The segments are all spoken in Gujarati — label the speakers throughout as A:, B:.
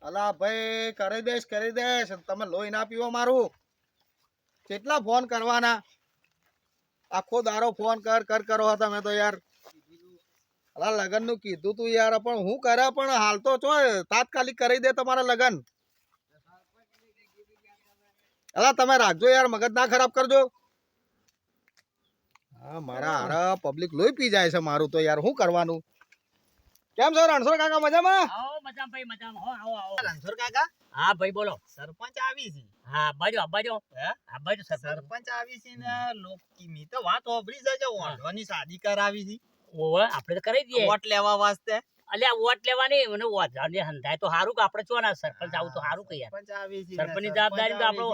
A: અલા ભાઈ કરી દઈશ તમે લોહી ના પીવો મારું કેટલા ફોન કરવાના આખો દારો ફોન કરો તમે તો યાર અલા લગન નું કીધું તું યાર પણ હું કરે પણ હાલ તો ચો તાત્કાલિક કરી દે તમારા લગન અલા તમે રાખજો યાર મગજ ના ખરાબ કરજો હા મારા હારા પબ્લિક લોહી પી જાય છે મારું તો યાર શું કરવાનું કેમ છો રણછોડ કાકા મજામાં
B: આવો મજામાં ભાઈ મજામાં હો આવો
C: રણછોડ કાકા
B: હા ભાઈ બોલો
C: સરપંચ આવી છે
B: હા બાજો
C: હે
B: હા બાજો
C: સરપંચ આવી છે ને લોકીની તો વાત ઓબરી જજો ઓઢવાની શાદી કરાવી છે
B: ઓવે આપણે તો કરી દઈએ
C: વોટ લેવા વાસ્તે
B: અલ્યા વોટ લેવાની મને વોટ હંધાય તો હારું કે આપણે ચો ના સરપંચ આવું તો હારું કે યાર
C: સરપંચ આવી છે
B: સરપંચની જવાબદારી તો આપણો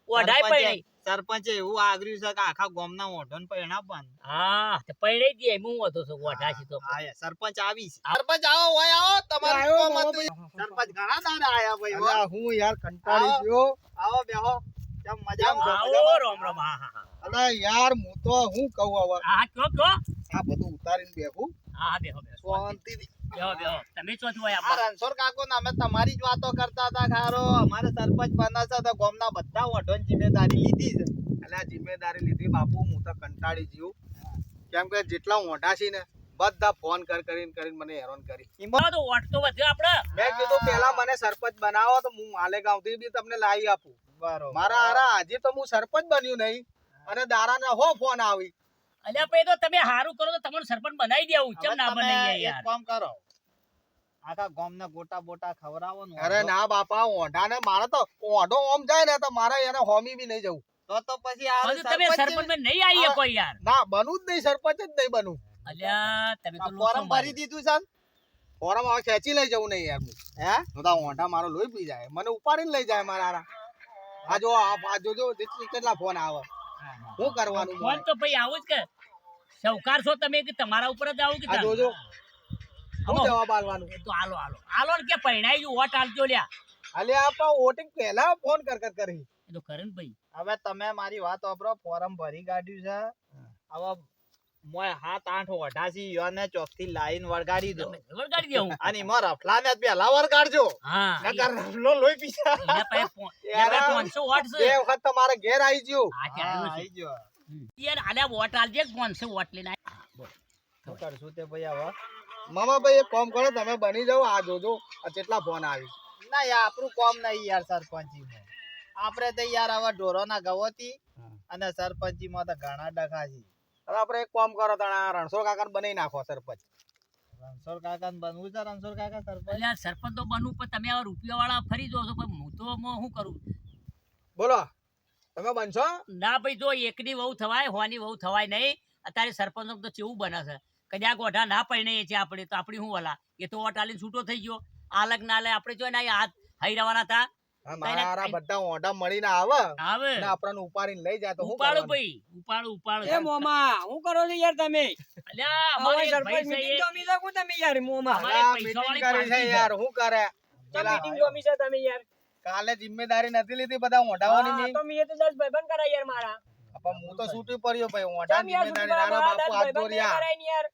B: ઓઢાય પણ નહીં
C: સરપંચે એવું આગ્યું છે કે આખા ગામના ઓઢન પૈણા આપવાનું
B: હા તે પૈણે જ દે હું હતો તો ઓઢાશી તો
C: હા સરપંચ આવી છે સરપંચ આવો ઓય આવો તમારું કામ હતું સરપંચ ઘણા દાડા આયા ભાઈ હો.
A: અલા હું યાર કંટાળી ગયો
C: આવો બેહો કેમ મજામાં
B: આવો રોમ રોમ હા હા
A: અલા યાર હું તો હું કહું હવે
B: હા કયો
A: આ બધું ઉતારીને બેહું
B: હા બેહો
A: શાંતિથી
B: બેહો તમે ચોથી હોય
C: આ રણછોડ કાકો ને અમે તમારી જ વાતો કરતા હતા ખારો અમારે સરપંચ બનાવશે તો ગામના બધા ઓઢોન જિમ્મેદારી લીધી છે
A: અલા જિમ્મેદારી લીધી બાપુ હું તો કંટાળી ગયો કેમ કે જેટલા ઓઢા છે ને બધા ફોન કરીને મને હેરાન કરી
B: એમાં તો વોટ તો વધ્યો આપણે
A: મેં કીધું પેલા મને સરપંચ બનાવો તો હું માલેગાંવથી બી તમને લાવી આપું
C: બરોબર
A: મારા હારા આજે તો હું સરપંચ બન્યું નહીં અને દારાના હો ફોન આવી
B: અલ્યા પછી તો તમે હારું કરો તો તમને સરપંચ બનાવી દેવું
C: હવે
B: કેમ ના
C: તમે
B: બનાવીએ
C: એક
B: યાર
C: કામ કરો આખા ગામના ગોટા બોટા ખવડાવો ને
A: અરે ના બાપા ઓઢા ને મારે તો ઓઢો ઓમ જાય ને તો મારે એને હોમી બી નહીં જવું
C: તો પછી આ
B: હજુ તમે સરપંચ માં નહીં આવી શકો યાર
A: ના બનવું જ નહીં સરપંચ જ નહીં બનવું
B: અલ્યા તમે તો
C: ફોરમ ભરી દીધું છે ને?
A: ફોરમ હવે ખેંચી લઈ જવું નહીં યાર હું
C: હે
A: હું તો ઓઢા મારો લોહી પી જાય મને ઉપાડીને લઈ જાય મારા હારા આ જોજો કેટલા ફોન આવે શું કરવાનું
B: ફોન તો ભાઈ આવું જ કે સૌકાર છો તમે કે તમારા ઉપર જ આવું કે
A: આ જોજો શું જવાબ આલવાનું
B: તો હાલો ને કે પૈણાઈ જો વોટ આલજો લ્યા
A: અલ્યા આપા વોટિંગ પહેલા ફોન કરી
B: એ તો કરે ને ભાઈ
C: હવે તમે મારી વાત વાપરો ફોરમ ભરી કાઢ્યું છે હવે મોય 7-8 ઓઢાસી યોને ચોકથી લાઈન વળગાડી દો
B: વળગાડી દેવું
C: અને એમાં રફલાને પેલા વળગાડજો
B: હા
C: નકર રફલો લોહી પીછા
B: એના પાસે 500 વોટ છે
A: બે વખત તમારે ઘેર આવી ગયો
B: હા ચાલ્યું
C: આઈ
B: છે
C: ગયો
B: યાર આલ્યા વોટ આલજે 500 વોટ લઈને
C: શું કરશું તે ભાઈ હવે
A: મામાભાઈ એક કામ કરો તમે બની જાઓ આ જોજો આ કેટલા ફોન આવી
C: ના યાર આપણું કામ નહીં યાર સરપંચીમાં આપણે તો યાર હવે ઢોરોના ગવતી અને સરપંચીમાં તો ઘણા ડખા છે
A: હવે આપણે એક કામ કરો તણા રણછોડ કાકા બનાવી નાખો સરપંચ
C: રણછોડ કાકા બનવું છે રણછોડ કાકા સરપંચ
B: અલ્યા સરપંચ તો બનવું પણ તમે આવા રૂપિયા વાળા ફરી જો છો પણ હું તો શું કરું
A: બોલો તમે બનશો
B: ના ભાઈ જો એકની વહુ થવાય હોની વહુ થવાય નહીં અત્યારે સરપંચ તો કેવું બને છે કદાચ ગોઢા ના પડે છે આપણે તો આપણી શું વલા એ તો વોટ આલીને છૂટો થઈ ગયો આલગ ના લે આપણે જો ના હાથ હઈ રવાના હતા
A: મારા હારા બધા ઓઢા મળીને આવે
B: આવે
A: ને આપણને ઉપાડીને લઈ જાય તો હું
B: ઉપાડો
A: કરવાનું?
B: ભાઈ ઉપાડો
D: એ મોમા હું કરો છો યાર તમે
B: અલ્યા અમારે એક ભાઈ છે
D: મીટિંગ
B: એ-
D: તો મીધા કો તમે યાર મોમા
B: અમારે
A: આ
B: પૈસા
A: meeting
B: વાળી
A: કરી છે
B: પાર્ટી છે.
A: યાર શું કરે પેલા
D: મીટિંગ તો મીધા તમે યાર
A: કાલે જિમ્મેદારી નથી લીધી બધા ઓઢાઓની
D: હા,
A: મેં
D: તો મીએ તો 10 ભાઈબંધ કરાય યાર મારા
A: પણ હું તો છૂટી પડ્યો ભાઈ ઓઢા
D: કેમ યાર
A: જિમ્મેદારી નાના બાપુ હાથ ધોર્યા
D: કરાય ને યાર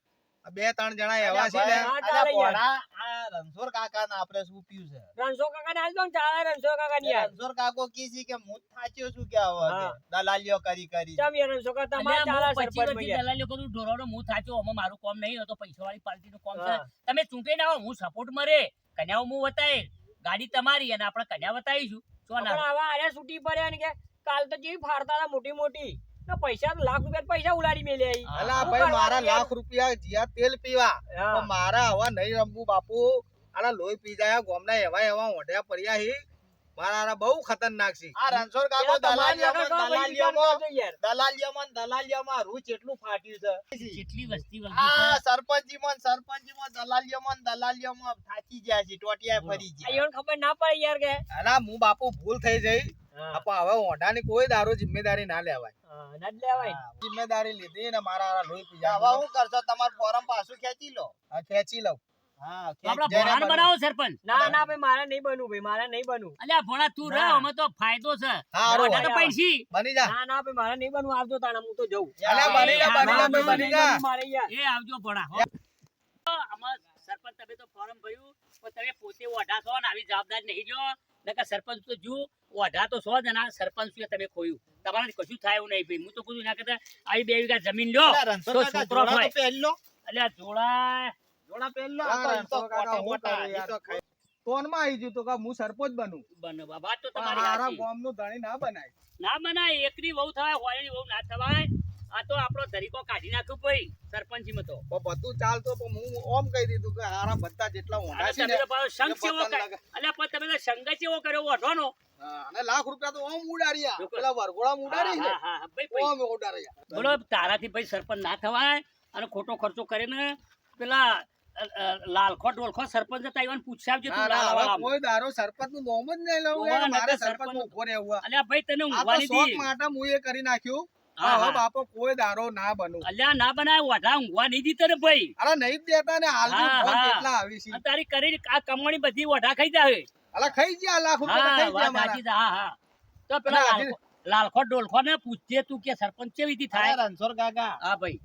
A: આ બે ત્રણ જણા એવા છે ને
D: હા,
C: અલ્યા
D: ચાલે યાર.
C: ભોળા, આ રણછોડ કાકાને આપણે શું પીવું છે
D: રણછો કાકા ને હાલ દો ને ચાલે રણછો કાકા ને યાર
C: રણછોડ કાકો કી છે કે હું જ થાચ્યો છું કે હવે કે
D: હા.
C: દલાલીઓ કરી
D: ચમ યાર રણછો કાકા તમારે
B: અલ્યા,
D: ચાલે
B: હું 25
D: સરપંચ
B: વર્ષથી
D: યાર
B: દલાલીઓ કરું ઢોરાનો હું થાચો આમાં મારું કામ નહીં હોતો પૈસા વાળી પાર્ટીનું કામ છે
D: હા.
B: તમે ચૂંટણી ના આવો હું સપોર્ટ મરે કન્યાઓ હું વતાય ગાડી તમારી અને આપણે કન્યા વતાવીશું શું
D: પણ
B: ના
D: આવા આર્યા છૂટી પડ્યા ને કે કાલ તો જેવી ફાડતા હતા મોટી મોટી તો પૈસા તો લાખ રૂપિયા પૈસા ઉલાડી મેલે આઈ
A: અલા
D: શું
A: ભાઈ મારા
D: કરવાનું યાર?
A: લાખ રૂપિયા જીયા તેલ પીવા
D: હા.
A: પણ મારા હવા નહીં રમવું બાપુ આલા લોહી પી જાય ગોમના એવા ઓઢ્યા પડ્યા હી મારા હારા બહુ ખતરનાક છે
C: આ રણછોડ કાકો
D: યાર, તમારે
C: દલાલીઓમાં
D: નકર
C: દલાલીઓમાં રૂ કેટલું ફાટ્યું છે
B: કેટલી વસ્તી
C: આ સરપંચીમાં દલાલીઓમાં થાચી ગયા છે ટોટિયા ફરી ગયા
D: આયોને ખબર ના પડે યાર કે
A: અલા હું બાપુ ભૂલ થઈ જઈ પણ હવે ઓઢાની કોઈ દારૂ જિમ્મેદારી ના લેવાય
D: ના જ લેવાય
A: જિમ્મેદારી લીધી ને મારા હારા લોહી પી
C: હવે
A: જાય
C: શું કરશો તમારું ફોરમ પાછું ખેંચી લો
A: આ ખેંચી લઉં
C: હા
B: આપડા
A: જેને
B: ભોળાને
A: બને.
B: બનાવો સરપંચ
D: ના ના ભાઈ મારે નહીં બનવું ભાઈ મારે નહીં બનવું
B: અલ્યા ભોળા તું રહે
D: ના.
B: અમે તો ફાયદો છે
A: હારું,
B: ભોળા તો
D: હારું.
B: પૈસી
A: બની જા
D: ના ના ભાઈ મારે નહીં બનવું આવજો તાણા હું તો જઉં
A: અલ્યા બની જા
B: ના,
A: બની જા
D: ના,
A: બની જા
D: નહીં બનવું મારે યાર
B: એ આવજો ભોળા હો. આમાં સરપંચ તમે તો ફોર્મ ભર્યું પણ તમે પોતે ઓઢા છો ને આવી જવાબદારી નહીં જો નકર સરપંચ તો જો ઓઢા તો છો જ ને આ સરપંચ શું તમે ખોયું તમારે કશું થાય એવું નહીં ભાઈ હું તો કીધું ના કરતા આવી 2 વીઘા જમીન લ્યો
C: અલા, રણછોડ
B: તો
C: કાકા,
B: છોકરો
C: જોડા
B: હોય.
C: તો પહેરલો.
B: એટલે આ જોડા
C: જોડા પહેરલો.
A: હા,
C: આ તો એમ તો
A: રણછોડ કાકા,
C: કોટા
A: હું
C: મોટા,
A: કરું
C: એ
A: યાર?
C: તો ખાઈ-
A: ફોનમાં આવી ગયું તો કે હું સરપંચ બનું
B: બનો બાબા તો
A: પણ
B: તમારી
A: હારા
B: સાચી.
A: ગામનું ધણી ના બનાય.
B: ના બનાય એકની વહુ થવાય હોયની વહુ ના થવાય આ તો આપણો ધરીકો કાઢી નાખ્યું ભાઈ સરપંચીમાં તો
A: પણ બધું ચાલતું પણ હું ઓમ કહી દીધું કે હારા બધા જેટલા ઊંડા
B: અને
A: છે
B: તમે
A: ને
B: તો પાછો સંઘ
A: એ
B: ચેવો
A: બધાને
B: કર્યો.
A: લાગે.
B: અલ્યા પણ તમે તો સંઘ ચેવો કર્યો ઓઢવાનો.
A: હા, અને લાખ રૂપિયા તો ઓમ ઉડાડ્યા
B: બિલકુલ.
A: પેલા વરઘોડા ઉડાડી ને
B: હા, હા, હા, ભાઈ, ભાઈ.
A: ઓમ ઉડાડ્યા.
B: બોલો તારાથી ભાઈ સરપંચ ના થવાય અને ખોટો ખર્ચો કરીને પેલા લાલખો ડોલખો સરપંચ હતા ઈવન પૂછ્યા આવજે તું
A: ના, ના, હવે
B: લાલાવાળામાં.
A: કોઈ દારો સરપંચ નું નામ જ નહીં લઉં
B: ઓવા
A: યાર. મારે
B: નકર
A: સરપંચ
B: સરપંચ-
A: ઉભો રહેવું.
B: અલ્યા ભાઈ તને
A: આ તો
B: ઊંઘવાની
A: શોખ
B: દી.
A: માટે હું એ કરી નાખ્યું.
B: હા,
A: હવે
B: હા.
A: બાપો કોઈ દારો ના બનું.
B: અલ્યા ના બનાય ઓઢા ઊંઘવા નહીં દી તને ભાઈ.
A: અરે નહીં જ દેતા ને હાલ
B: હા,
A: ફોન
B: હા.
A: કેટલા આવી છે.
B: અને તારી કરી આ કમાણી બધી ઓઢા ખાઈ જાય.
A: અલા ખાઈ ગયા લાખ રૂપિયા તો
B: હા
A: ખાઈ ગયા
B: વાત
A: મારા.
B: સાચી છે. હા હા તો પેલા
A: અને આજે-
B: લાલખો ડોલખો ને પૂછજે તું કે સરપંચ કેવી રીતે થાય.
C: અરે રણછોડ કાકા,
B: હા ભાઈ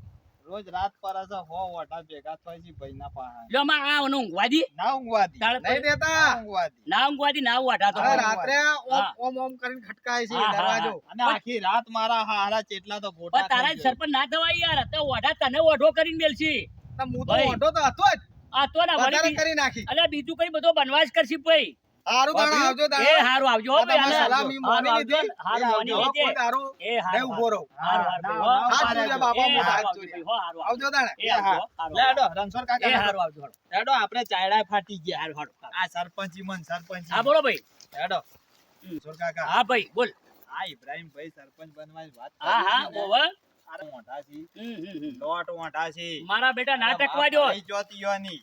C: રોજ રાત પર હશે હો ઓઢા ભેગા થાય છે ભાઈના પાસે.
B: લ્યો માં આ ઊંઘવા દી.
C: ના ઊંઘવા દી.
B: તાળ
A: નહીં દેતા.
C: ના ઊંઘવા દી.
B: ના ઊંઘવા દી ના ઓઢા તો
A: અરે
B: ભાઈ.
A: રાત્રે
B: હા.
A: ઓમ ઓમ કરીને ખટકાય છે
B: હા, હા,
A: દરવાજો.
C: અને આખી રાત મારા હારા ચેટલા તો ગોટા
B: પણ તારા
C: ખાઈ જાય.
B: સરપંચ ના થવાય યાર તો ઓઢા તને ઓઢો કરીને મેલશી.
A: તો હું તો
B: ભાઈ.
A: ઓઢો તો હતો જ.
B: આ તો ના
A: વધારે
B: વળી
A: કરી નાખી.
B: અલ્યા બીજું કઈ બધો બનવાસ કરશી ભાઈ.
A: હારું દાડા આવજો
B: એ
A: દાડા.
B: હારું આવજો હો
A: આ
B: ભાઈ.
A: તમારી
B: હારું
A: સલામી
B: આવજો.
A: માની લીધી.
B: હારું
A: એ
B: માની
A: આવજો.
B: લેજે.
A: કોઈ દારો
B: એ
A: નહીં
B: હારું
A: ઊભો રહું.
B: હારું
C: ના,
B: ભાઈ, હો.
C: ના,
A: હાથ
C: ના,
A: જોડ્યા
C: ના,
A: બાપા,
B: એ
A: મોટા
B: હારું
A: હાથ
B: આવજો
A: જોડ્યા.
B: ભાઈ, હો, હારું આવજો.
A: આવજો દાડા.
B: એ આવજો, હારું
C: લેડો,
B: આવજો.
C: રણછોડ
B: એ
C: કાકા,
B: હારું આવજો, હારું.
C: લેડો, આપણે ચાયડા ફાટી ગયા.
B: હારું, હારું, હારું.
C: આ સરપંચી મન સરપંચી.
B: હા બોલો ભાઈ.
C: લેડો,
B: હમ.
C: રણછોડ કાકા,
B: હા ભાઈ બોલ.
C: આ ઇબ્રાહીમ ભાઈ સરપંચ બનવાની વાત
B: હા હા
C: કરી છે ને,
B: ઓવર.
C: આ મોટા છે,
B: હમ.
C: લોટ મોટા છે.
B: મારા બેટા ના ટકવા દો.
C: ભાઈ જોતી યોની.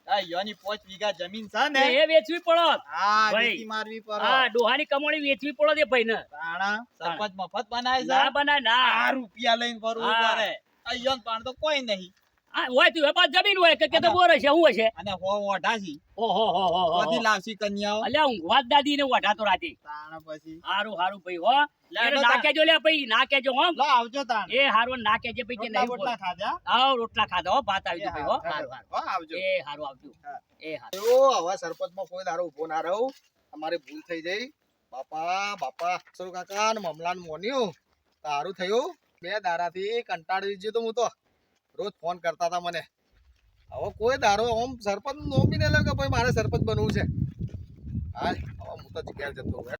C: આ યોની 5 વીઘા જમીન છે ને,
B: એ વેચવી પડો.
C: આ
B: ભાઈ.
C: વેચી મારવી પડે.
B: હા ડોહાની કમાણી વેચવી પડો દે ભાઈ ને.
C: તાણા સરપંચ મફત બનાય છે.
B: ના બનાય ના.
C: આ રૂપિયા લઈને ફરવું
B: હા.
C: પડે. આ યોન પાણ તો કોઈ નહીં.
B: હા હોય તું વેપાર જમીન હોય કે તો બોર હશે હું હશે.
C: અને હો ઓઢા છે.
B: ઓહો હો હો હો
C: બધી લાવશી કન્યાઓ.
B: અલ્યા ઊંઘવા જ દાદી ને વઢા તો રાતે.
C: તાણા પછી
B: હારું હારું ભાઈ હો.
C: લે,
B: એને
C: લો
B: ના
C: તાણ.
B: કેજો લે ભાઈ ના કેજો હો.
C: લો આવજો તાણ.
B: એ હારું ના કેજે ભાઈ કે
C: રોટલા
B: નહીં બોલ.
C: બોટલા ખાધા?
B: આવ રોટલા ખાધા હો ભાત આવી
C: એ
B: ગયું ભાઈ હો.
C: હા,
B: હારું હારું.
C: હો, આવજો.
B: એ હારું આવજો.
C: હા.
B: એ હારું.
A: જો હવે સરપંચમાં કોઈ દારો ઉભો ના રહું. અમારી ભૂલ થઈ જઈ. બાપા સર કાકા ને મમલાન મોન્યું તારું થયું. 2 દારાથી કંટાળી ગયો તો હું તો રોજ ફોન કરતા હતા મને. હવે કોઈ દારો ઓમ સરપંચ નું નોમ બી નહીં લે કે ભાઈ મારે સરપંચ બનવું છે. હા હવે હું તો જગ્યાએ જતો